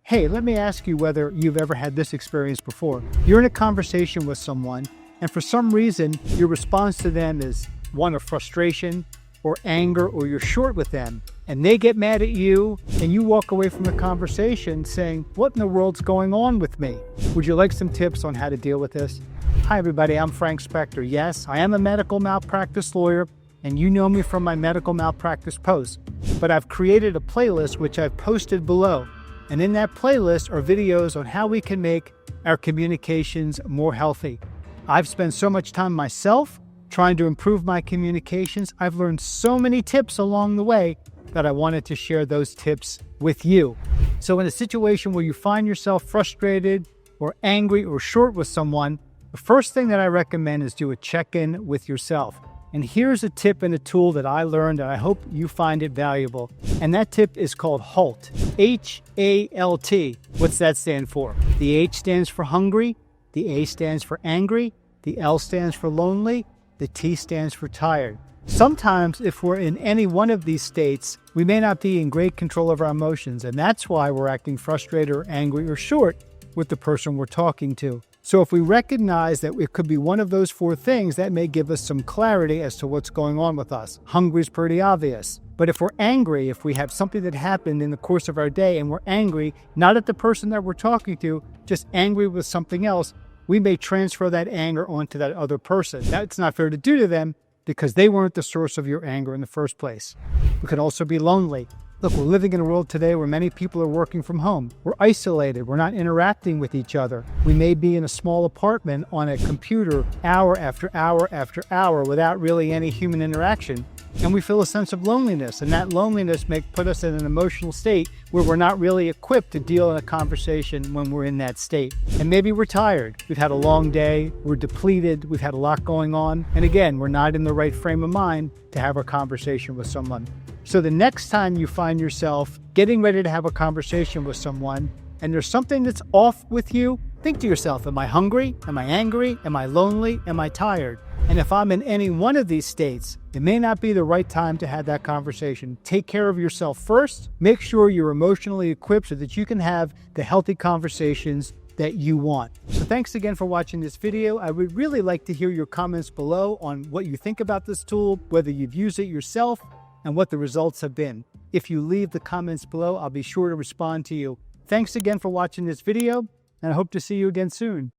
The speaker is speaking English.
Hey, let me ask you whether you've ever had this experience before. You're in a conversation with someone, and for some reason, your response to them is one of frustration or anger, or you're short with them, and they get mad at you, and you walk away from the conversation saying, what in the world's going on with me? Would you like some tips on how to deal with this? Hi, everybody. I'm Frank Spector. Yes, I am a medical malpractice lawyer, and you know me from my medical malpractice posts, but I've created a playlist which I've posted below. And in that playlist are videos on how we can make our communications more healthy. I've spent so much time myself trying to improve my communications. I've learned so many tips along the way that I wanted to share those tips with you. So in a situation where you find yourself frustrated or angry or short with someone, the first thing that I recommend is do a check-in with yourself. And here's a tip and a tool that I learned, and I hope you find it valuable. And that tip is called HALT. H-A-L-T. What's that stand for? The H stands for hungry, the A stands for angry, the L stands for lonely, the T stands for tired. Sometimes if we're in any one of these states, we may not be in great control of our emotions, and that's why we're acting frustrated or angry or short with the person we're talking to. So if we recognize that it could be one of those four things, that may give us some clarity as to what's going on with us. Hungry is pretty obvious. But if we're angry, if we have something that happened in the course of our day and we're angry, not at the person that we're talking to, just angry with something else, we may transfer that anger onto that other person. That's not fair to do to them because they weren't the source of your anger in the first place. We could also be lonely. Look, we're living in a world today where many people are working from home. We're isolated. We're not interacting with each other. We may be in a small apartment on a computer hour after hour after hour without really any human interaction. And we feel a sense of loneliness. And that loneliness may put us in an emotional state where we're not really equipped to deal in a conversation when we're in that state. And maybe we're tired. We've had a long day. We're depleted. We've had a lot going on. And again, we're not in the right frame of mind to have a conversation with someone. So the next time you find yourself getting ready to have a conversation with someone and there's something that's off with you, think to yourself, am I hungry? Am I angry? Am I lonely? Am I tired? And if I'm in any one of these states, it may not be the right time to have that conversation. Take care of yourself first. Make sure you're emotionally equipped so that you can have the healthy conversations that you want. So thanks again for watching this video. I would really like to hear your comments below on what you think about this tool, whether you've used it yourself, and what the results have been. If you leave the comments below, I'll be sure to respond to you. Thanks again for watching this video, and I hope to see you again soon.